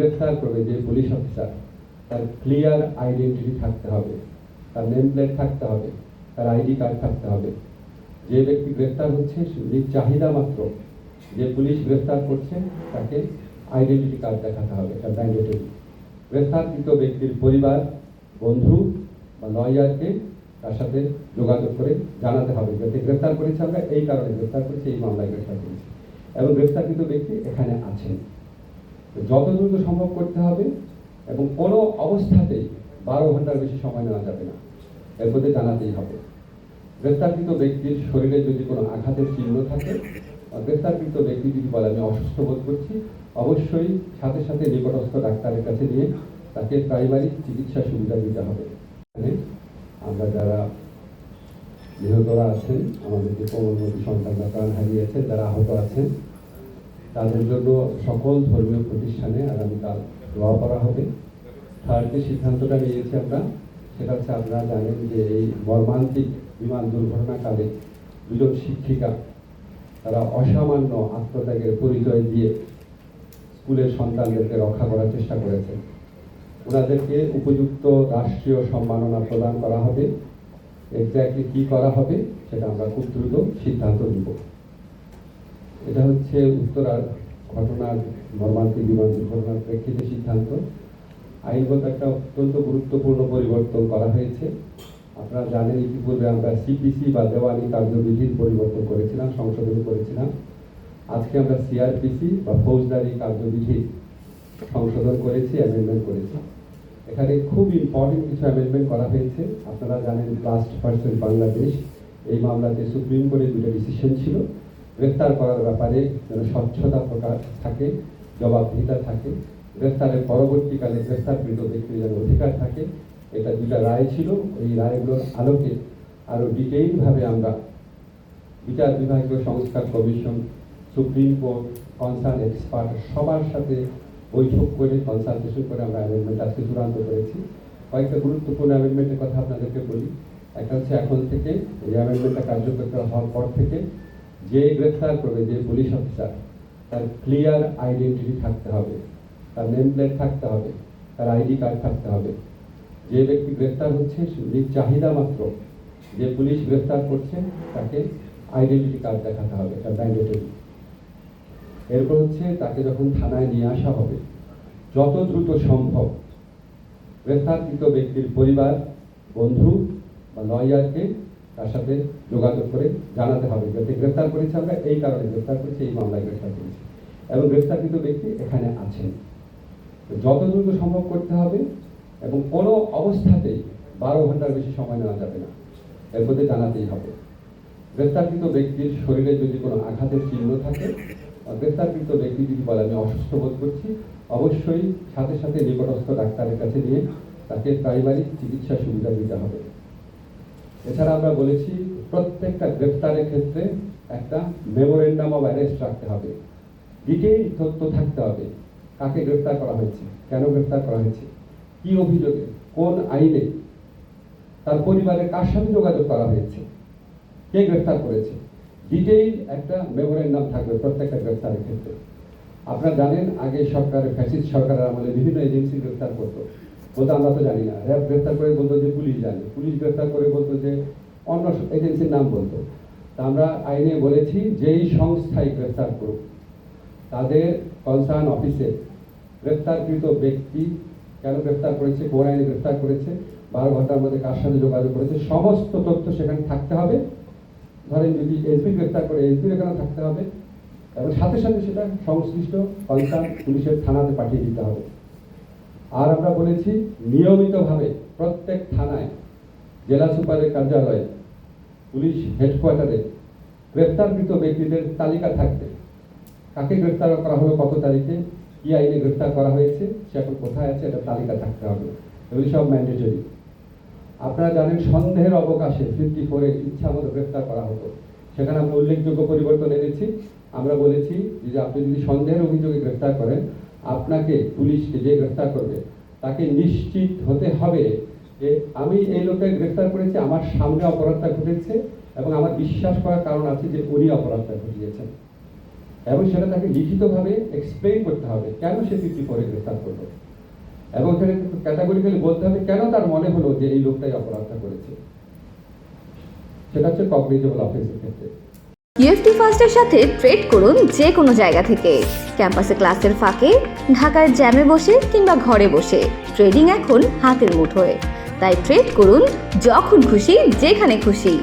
গ্রেফতার করবে যে পুলিশ অফিসার, তার ক্লিয়ার আইডেন্টিটি থাকতে হবে, তার নেম প্লেট থাকতে হবে, তার আইডি কার্ড থাকতে হবে। যে ব্যক্তি গ্রেফতার হচ্ছে নিজ চাহিদা মাত্র যে পুলিশ গ্রেফতার করছে তাকে আইডেন্টিটি কার্ড দেখাতে হবে, এটা ম্যান্ডেটরি। গ্রেফতারকৃত ব্যক্তির পরিবার, বন্ধু বা লয়ারকে তার সাথে যোগাযোগ করে জানাতে হবে যে গ্রেফতার করেছে, আমরা এই কারণে গ্রেফতার করেছি, এই মামলায় গ্রেফতার করেছি এবং গ্রেফতারকৃত ব্যক্তি এখানে আছেন। যত দ্রুত সম্ভব করতে হবে এবং কোনো অবস্থাতেই 12 ঘন্টার বেশি সময় নেওয়া যাবে না, এর মধ্যে জানাতেই হবে। গ্রেফতারকৃত ব্যক্তির শরীরে যদি কোনো আঘাতের চিহ্ন থাকে, গ্রেফতারকৃত ব্যক্তি যদি বলে আমি অসুস্থ বোধ করছি, অবশ্যই সাথে সাথে নিকটস্থ ডাক্তারের কাছে নিয়ে তাকে প্রাইমারি চিকিৎসা সুবিধা দিতে হবে। আমরা যারা নিহতরা আছেন, আমাদের যে কোমলমতি সন্তানরা প্রাণ হারিয়েছেন, যারা আহত আছেন, তাদের জন্য সকল ধর্মীয় প্রতিষ্ঠানে আগামীকাল দোয়া করা হবে। থার্ড যে সিদ্ধান্তটা নিয়েছি আমরা, সেটা হচ্ছে আপনারা জানেন যে এই মর্মান্তিক বিমান দুর্ঘটনাকালে দুজন শিক্ষিকা তারা অসামান্য আত্মত্যাগের পরিচয় দিয়ে স্কুলের সন্তানদেরকে রক্ষা করার চেষ্টা করেছেন। ওনাদেরকে উপযুক্ত রাষ্ট্রীয় সম্মাননা প্রদান করা হবে। এক্স্যাক্টলি কি করা হবে সেটা আমরা খুব দ্রুত সিদ্ধান্ত নিব। এটা হচ্ছে উত্তরার ঘটনার মর্মান্তিক বিমান দুর্ঘটনার প্রেক্ষিতে সিদ্ধান্ত। আইনগত একটা অত্যন্ত গুরুত্বপূর্ণ পরিবর্তন করা হয়েছে। আপনারা জানেন ইতিপূর্বে আমরা সিপিসি বা দেওয়ানি কার্যবিধির পরিবর্তন করেছিলাম, সংশোধন করেছিলাম। আজকে আমরা সিআরপিসি বা ফৌজদারি কার্যবিধি সংশোধন করেছি, অ্যামেন্ডমেন্ট করেছি। এখানে খুব ইম্পর্টেন্ট কিছু অ্যামেন্ডমেন্ট করা হয়েছে। আপনারা জানেন ব্লাস্ট পার্সন বাংলাদেশ এই মামলাতে সুপ্রিম কোর্টের দুটো ডিসিশন ছিল। গ্রেফতার করার ব্যাপারে যেন স্বচ্ছতা প্রকাশ থাকে, জবাবদিহিতা থাকে, গ্রেফতারের পরবর্তীকালে গ্রেফতারকৃত ব্যক্তির যেন অধিকার থাকে, এটা দুটা রায় ছিল। এই রায়গুলোর আলোকে আরও ডিটেইলভাবে আমরা বিচার বিভাগীয় সংস্কার commission, supreme court, concern expert সবার সাথে বৈঠক করে কনসালটেশন করে আমরা অ্যামেন্ডমেন্ট আজকে চূড়ান্ত করেছি। কয়েকটা গুরুত্বপূর্ণ অ্যামেন্ডমেন্টের কথা আপনাদেরকে বলি। একটা হচ্ছে এখন থেকে এই অ্যামেন্ডমেন্টটা কার্যকর হওয়ার পর থেকে যে গ্রেফতার করবে যে পুলিশ অফিসার, তার ক্লিয়ার আইডেন্টিটি থাকতে হবে, তার নেম প্লেট থাকতে হবে, তার আইডি কার্ড থাকতে হবে। যে ব্যক্তি গ্রেফতার হচ্ছে নিজ চাহিদা মাত্র যে পুলিশ গ্রেফতার করছে তাকে আইডেন্টিটি কার্ড দেখাতে হবে, এটা ম্যান্ডেটরি। এরপর হচ্ছে তাকে যখন থানায় নিয়ে আসা হবে, যত দ্রুত সম্ভব গ্রেফতারকৃত ব্যক্তির পরিবার, বন্ধু বা লয়ারকে তার সাথে যোগাযোগ করে জানাতে হবে যাতে গ্রেফতার করেছে, আমরা এই কারণে গ্রেফতার করেছি, এই মামলায় গ্রেফতার করেছি এবং গ্রেফতারকৃত ব্যক্তি এখানে আছেন। যত দ্রুত সম্ভব করতে হবে এবং কোনো অবস্থাতেই 12 ঘন্টার বেশি সময় নেওয়া যাবে না, এর মধ্যে জানাতেই হবে। গ্রেফতারকৃত ব্যক্তির শরীরে যদি কোনো আঘাতের চিহ্ন থাকে, গ্রেফতারকৃত ব্যক্তি যদি বলে আমি অসুস্থ বোধ করছি, অবশ্যই সাথে সাথে নিকটস্থ ডাক্তারের কাছে নিয়ে তাকে প্রাইমারি চিকিৎসা সুবিধা দিতে হবে। এছাড়া আমরা বলেছি প্রত্যেকটা গ্রেফতারের ক্ষেত্রে একটা মেমোরেন্ডাম অফ অ্যারেস্ট রাখতে হবে, ডিটেইল তথ্য থাকতে হবে। কাকে গ্রেফতার করা হয়েছে, কেন গ্রেফতার করা হয়েছে, কি অভিযোগে, কোন আইনে, তার পরিবারের কার সাথে যোগাযোগ করা হয়েছে, কে গ্রেফতার করেছে, ডিটেইল একটা মেমোরেন্ডাম থাকবে প্রত্যেকটা গ্রেফতারের ক্ষেত্রে। আপনারা জানেন আগে সরকারের ফ্যাসিস্ট সরকারের আমলে বিভিন্ন এজেন্সি গ্রেফতার করতো, বলতো আমরা তো জানি না। র্যাব গ্রেফতার করে বলতো যে পুলিশ জানে, পুলিশ গ্রেফতার করে বলতো যে অন্য এজেন্সির নাম বলতো। তা আমরা আইনে বলেছি যেই সংস্থায় গ্রেফতার করুক তাদের কনসার্ন অফিসে গ্রেফতারকৃত ব্যক্তি কেন গ্রেফতার করেছে, কোন আইনে গ্রেফতার করেছে, 12 ঘন্টার মধ্যে কার সাথে যোগাযোগ করেছে, সমস্ত তথ্য সেখানে থাকতে হবে। ধরেন যদি এসপি গ্রেফতার করে এসপির এখানে থাকতে হবে এবং সাথে সাথে সেটা সংশ্লিষ্ট কনসার্ন পুলিশের থানাতে পাঠিয়ে দিতে হবে। আর আমরা বলেছি নিয়মিতভাবে প্রত্যেক থানায়, জেলা সুপারের কার্যালয়ে, পুলিশ হেডকোয়ার্টারে গ্রেফতারকৃত ব্যক্তিদের তালিকা থাকবে। কাকে গ্রেফতার করা হলো, কত তারিখে, কি আইনে গ্রেফতার করা হয়েছে, সে এখন কোথায় আছে, এটা তালিকা থাকতে হবে। এগুলি সব ম্যান্ডেটরি। আপনারা জানেন সন্দেহের অবকাশে 54-এ ইচ্ছা মতো গ্রেফতার করা হতো, সেখানে আমরা উল্লেখযোগ্য পরিবর্তন এনেছি। আমরা বলেছি যে আপনি যদি সন্দেহের অভিযোগে গ্রেফতার করেন, আপনাকে পুলিশকে যে গ্রেফতার করবে তাকে নিশ্চিত হতে হবে যে আমি এই লোককে গ্রেফতার করেছি, আমার সামনে অপরাধটা ঘটেছে এবং আমার বিশ্বাস করার কারণ আছে যে উনি অপরাধটা ঘটিয়েছেন। এবং সেটা তাকে লিখিতভাবে এক্সপ্লেইন করতে হবে কেন সে 54 গ্রেফতার করলো, এবং সেটা ক্যাটাগরিক্যালি বলতে হবে কেন তার মনে হলো যে এই লোকটাই অপরাধটা করেছে। সেটা হচ্ছে কগনিজেবল অফেন্সের ক্ষেত্রে। ইউএফটি ফার্স্টের সাথে ট্রেড করুন যে কোনো জায়গা থেকে, ক্যাম্পাসে ক্লাসের ফাঁকে, ঢাকার জ্যামে বসে কিংবা ঘরে বসে। ট্রেডিং এখন হাতের মুঠোয়, তাই ট্রেড করুন যখন খুশি যেখানে খুশি।